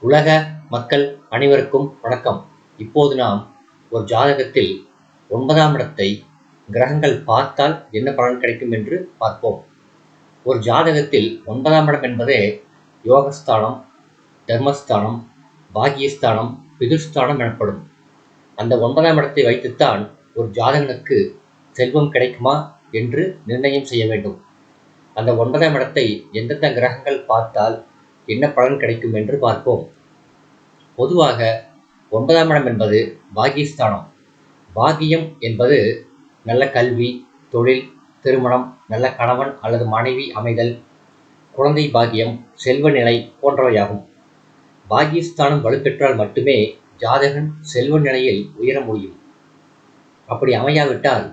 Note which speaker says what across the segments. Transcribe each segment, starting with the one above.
Speaker 1: உலக மக்கள் அனைவருக்கும் வணக்கம். இப்போது நாம் ஒரு ஜாதகத்தில் 9ஆம் இடத்தை கிரகங்கள் பார்த்தால் என்ன பலன் கிடைக்கும் என்று பார்ப்போம். ஒரு ஜாதகத்தில் 9ஆம் இடம் என்பதே யோகஸ்தானம், தர்மஸ்தானம், பாகியஸ்தானம், பிதுர்ஸ்தானம் எனப்படும். அந்த 9ஆம் இடத்தை வைத்துத்தான் ஒரு ஜாதகனுக்கு செல்வம் கிடைக்குமா என்று நிர்ணயம் செய்ய வேண்டும். அந்த 9ஆம் இடத்தை எந்தெந்த கிரகங்கள் பார்த்தால் என்ன பலன் கிடைக்கும் என்று பார்ப்போம். பொதுவாக 9ஆம் இடம் என்பது பாகியஸ்தானம். பாகியம் என்பது நல்ல கல்வி, தொழில், திருமணம், நல்ல கணவன் அல்லது மனைவி அமைதல், குழந்தை பாகியம், செல்வ நிலை போன்றவையாகும். பாகியஸ்தானம் வலுப்பெற்றால் மட்டுமே ஜாதகன் செல்வ நிலையில் உயர முடியும். அப்படி அமையாவிட்டால்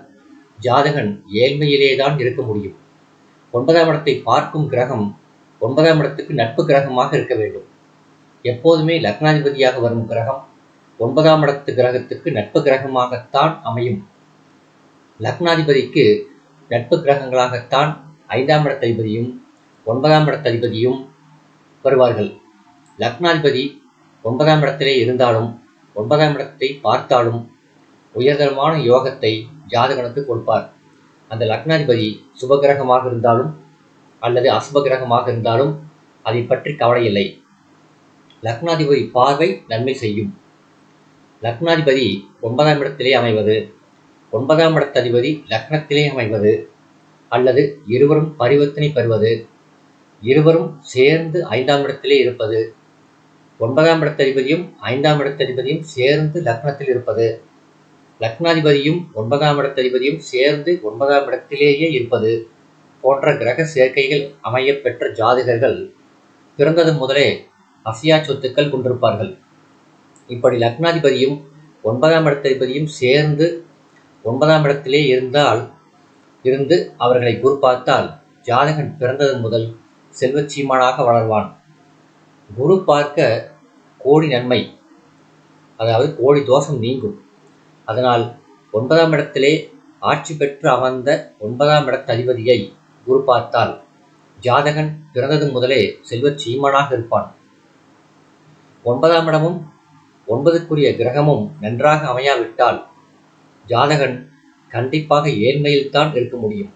Speaker 1: ஜாதகன் ஏழ்மையிலேதான் இருக்க முடியும். 9ஆம் இடத்தை பார்க்கும் கிரகம் 9ஆம் இடத்துக்கு நட்பு கிரகமாக இருக்க வேண்டும். எப்போதுமே லக்னாதிபதியாக வரும் கிரகம் 9ஆம் இடத்து கிரகத்துக்கு நட்பு கிரகமாகத்தான் அமையும். லக்னாதிபதிக்கு நட்பு கிரகங்களாகத்தான் 5ஆம் இடத்ததிபதியும் 9ஆம் இடத்ததிபதியும் வருவார்கள். லக்னாதிபதி 9ஆம் இடத்திலே இருந்தாலும் 9ஆம் இடத்தை பார்த்தாலும் உயர்தரமான யோகத்தை ஜாதகனுக்கு கொடுப்பார். அந்த லக்னாதிபதி சுபகிரகமாக இருந்தாலும் அல்லது அசுப கிரகமாக இருந்தாலும் அதை பற்றி கவலை இல்லை. லக்னாதிபதி பார்வை நன்மை செய்யும். லக்னாதிபதி 9ஆம் இடத்திலே அமைவது, 9ஆம் இடத்ததிபதி லக்னத்திலே அமைவது, அல்லது இருவரும் பரிவர்த்தனை பெறுவது, இருவரும் சேர்ந்து 5ஆம் இடத்திலே இருப்பது, 9ஆம் இடத்ததிபதியும் 5ஆம் இடத்ததிபதியும் சேர்ந்து லக்னத்தில் இருப்பது, லக்னாதிபதியும் 9ஆம் இடத்ததிபதியும் சேர்ந்து 9ஆம் இடத்திலேயே இருப்பது போன்ற கிரக சேர்க்கைகள் அமைய பெற்ற ஜாதகர்கள் பிறந்தது முதலே அசையா சொத்துக்கள் கொண்டிருப்பார்கள். இப்படி லக்னாதிபதியும் 9ஆம் இடத்ததிபதியும் சேர்ந்து 9ஆம் இடத்திலே இருந்து அவர்களை குரு பார்த்தால் ஜாதகன் பிறந்தது முதல் செல்வச்சீமானாக வளர்வான். குரு பார்க்க கோடி நன்மை, அதாவது கோடி தோஷம் நீங்கும். அதனால் 9ஆம் இடத்திலே ஆட்சி பெற்று அமர்ந்த 9ஆம் இடத்ததிபதியை குரு பார்த்தால் ஜாதகன் பிறந்தது முதலே செல்வச் சீமானாக இருப்பான். 9ஆம் இடமும் 9க்குரிய கிரகமும் நன்றாக அமையாவிட்டால் ஜாதகன் கண்டிப்பாக ஏழ்மையில்தான் இருக்க முடியும்.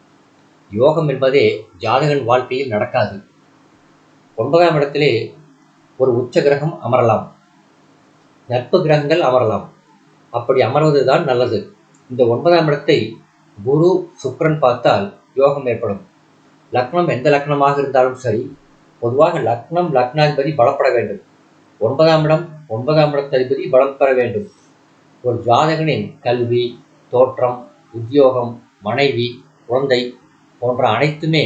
Speaker 1: யோகம் என்பதே ஜாதகன் வாழ்க்கையில் நடக்காது. 9ஆம் இடத்திலே ஒரு உச்ச கிரகம் அமரலாம், நட்பு கிரகங்கள் அமரலாம். அப்படி அமர்வதுதான் நல்லது. இந்த 9ஆம் இடத்தை குரு சுக்கிரன் பார்த்தால் யோகம் ஏற்படும். லக்னம் எந்த லக்னமாக இருந்தாலும் சரி, பொதுவாக லக்னம் லக்னாதிபதி பலப்பட வேண்டும். 9ஆம் இடம் 9ஆம் இடத்ததிபதி பலம் பெற வேண்டும். ஒரு ஜாதகனின் கல்வி, தோற்றம், உத்தியோகம், மனைவி, குழந்தை போன்ற அனைத்துமே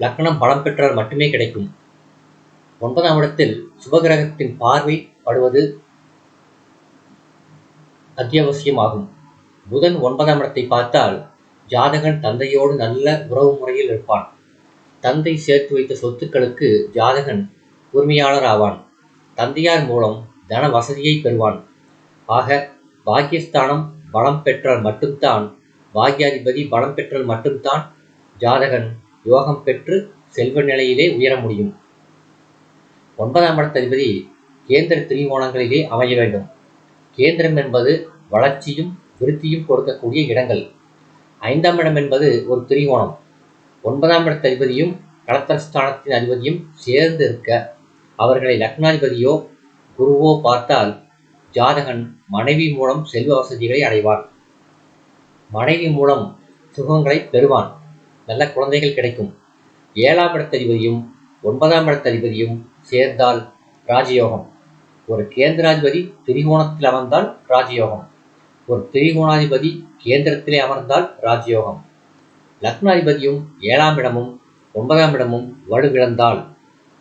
Speaker 1: லக்னம் பலம் பெற்றால் மட்டுமே கிடைக்கும். 9ஆம் இடத்தில் சுபகிரகத்தின் பார்வை படுவது அத்தியாவசியமாகும். புதன் 9ஆம் இடத்தை பார்த்தால் ஜாதகன் தந்தையோடு நல்ல உறவு முறையில் இருப்பான். தந்தை சேர்த்து வைத்த சொத்துக்களுக்கு ஜாதகன் உரிமையாளர் ஆவான். தந்தையார் மூலம் தன வசதியை பெறுவான். ஆக பாக்கியஸ்தானம் பலம் பெற்றால் மட்டும்தான், பாக்கியாதிபதி பலம் பெற்றால் மட்டும்தான் ஜாதகன் யோகம் பெற்று செல்வ நிலையிலே உயர முடியும். 9ஆம் இடத்ததிபதி கேந்திர திரிகோணங்களிலே அமைய வேண்டும். கேந்திரம் என்பது வளர்ச்சியும் விருத்தியும் கொடுக்கக்கூடிய இடங்கள். 5ஆம் இடம் என்பது ஒரு திரிகோணம். 9ஆம் இடத்ததிபதியும் களத்திரஸ்தானத்தின் அதிபதியும் சேர்ந்து இருக்க அவர்களை லக்னாதிபதியோ குருவோ பார்த்தால் ஜாதகன் மனைவி மூலம் செல்வ வசதிகளை அடைவான். மனைவி மூலம் சுகங்களை பெறுவான். நல்ல குழந்தைகள் கிடைக்கும். 7ஆம் இடத்ததிபதியும் 9ஆம் இடத்ததிபதியும் சேர்ந்தால் ராஜயோகம். ஒரு கேந்திராதிபதி திரிகோணத்தில் அமர்ந்தால் ராஜயோகம். ஒரு திரிகோணாதிபதி கேந்திரத்திலே அமர்ந்தால் ராஜயோகம். லக்னாதிபதியும் 7ஆம் இடமும் 9ஆம் இடமும் வலுவிழந்தால்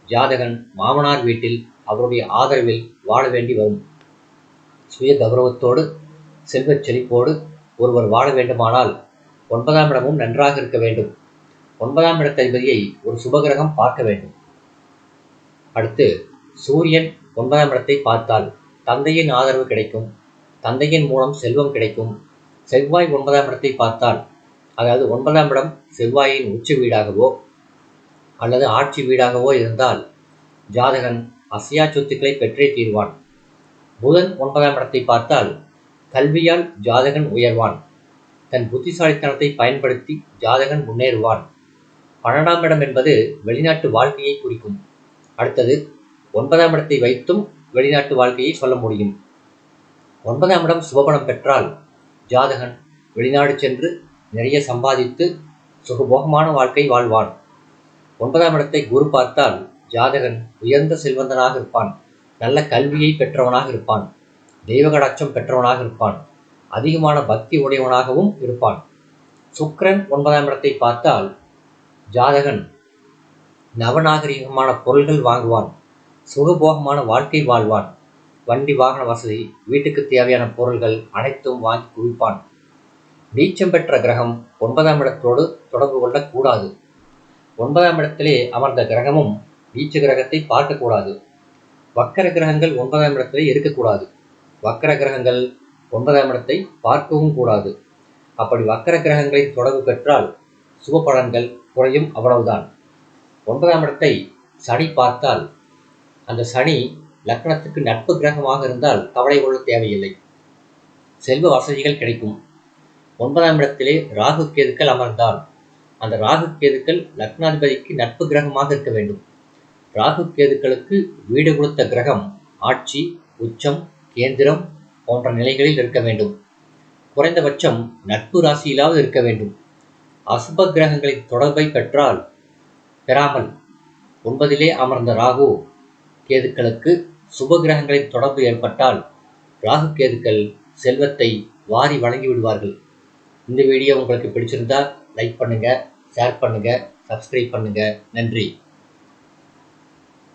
Speaker 1: ஜாதகன் மாமனார் வீட்டில் அவருடைய ஆதரவில் வாழ வேண்டி வரும். சுய கௌரவத்தோடு செல்வச் செழிப்போடு ஒருவர் வாழ வேண்டுமானால் 9ஆம் இடமும் நன்றாக இருக்க வேண்டும். 9ஆம் இடத்ததிபதியை ஒரு சுபகிரகம் பார்க்க வேண்டும். அடுத்து சூரியன் 9ஆம் இடத்தை பார்த்தால் தந்தையின் ஆதரவு கிடைக்கும். தந்தையின் மூலம் செல்வம் கிடைக்கும். செவ்வாய் 9ஆம் இடத்தை பார்த்தால், அதாவது 9ஆம் இடம் செவ்வாயின் உச்ச வீடாகவோ அல்லது ஆட்சி வீடாகவோ இருந்தால் ஜாதகன் அசையா சொத்துக்களை பெற்றே தீர்வான். புதன் 9ஆம் இடத்தை பார்த்தால் கல்வியால் ஜாதகன் உயர்வான். தன் புத்திசாலித்தனத்தை பயன்படுத்தி ஜாதகன் முன்னேறுவான். 12ஆம் இடம் என்பது வெளிநாட்டு வாழ்க்கையை குறிக்கும். அடுத்தது 9ஆம் இடத்தை வைத்தும் வெளிநாட்டு வாழ்க்கையை சொல்ல முடியும். 9ஆம் இடம் சுபபலம் பெற்றால் ஜாதகன் வெளிநாடு சென்று நிறைய சம்பாதித்து சுகபோகமான வாழ்க்கை வாழ்வான். 9ஆம் இடத்தை குரு பார்த்தால் ஜாதகன் உயர்ந்த செல்வந்தனாக இருப்பான். நல்ல கல்வியை பெற்றவனாக இருப்பான். தெய்வகடாட்சம் பெற்றவனாக இருப்பான். அதிகமான பக்தி உடையவனாகவும் இருப்பான். சுக்கிரன் 9ஆம் இடத்தை பார்த்தால் ஜாதகன் நவநாகரிகமான பொருள்கள் வாங்குவான். சுகபோகமான வாழ்க்கை வாழ்வான். வண்டி வாகன வசதி, வீட்டுக்கு தேவையான பொருள்கள் அனைத்தும் வாங்கி குவிப்பான். நீச்சம் பெற்ற கிரகம் 9ஆம் இடத்தோடு தொடர்பு கொள்ளக்கூடாது. 9ஆம் இடத்திலே அமர்ந்த கிரகமும் நீச்ச கிரகத்தை பார்க்கக்கூடாது. வக்கர கிரகங்கள் 9ஆம் இடத்திலே இருக்கக்கூடாது. வக்கர கிரகங்கள் 9ஆம் இடத்தை பார்க்கவும் கூடாது. அப்படி வக்கர கிரகங்களின் தொடர்பு பெற்றால் சுப பலன்கள் குறையும், அவ்வளவுதான். 9ஆம் இடத்தை சனி பார்த்தால் அந்த சனி லக்னத்துக்கு நட்பு கிரகமாக இருந்தால் கவலை கொள்ள தேவையில்லை. செல்வ வசதிகள் கிடைக்கும். 9ஆம் இடத்திலே ராகு கேதுக்கள் அமர்ந்தால் அந்த ராகு கேதுக்கள் லக்னாதிபதிக்கு நட்பு கிரகமாக இருக்க வேண்டும். ராகு கேதுக்களுக்கு வீடு கொடுத்த கிரகம் ஆட்சி, உச்சம், கேந்திரம் போன்ற நிலைகளில் இருக்க வேண்டும். குறைந்தபட்சம் நட்பு ராசியிலாவது இருக்க வேண்டும். அசுப கிரகங்களின் தொடர்பை பெறாமல் 9லே அமர்ந்த ராகு கேதுக்களுக்கு சுப கிரகங்களின் தொடர்பு ஏற்பட்டால் ராகு கேதுக்கள் செல்வத்தை வாரி வழங்கி விடுவார்கள். இந்த வீடியோ உங்களுக்கு பிடிச்சிருந்தா லைக் பண்ணுங்க, ஷேர் பண்ணுங்க, சப்ஸ்கிரைப் பண்ணுங்க. நன்றி.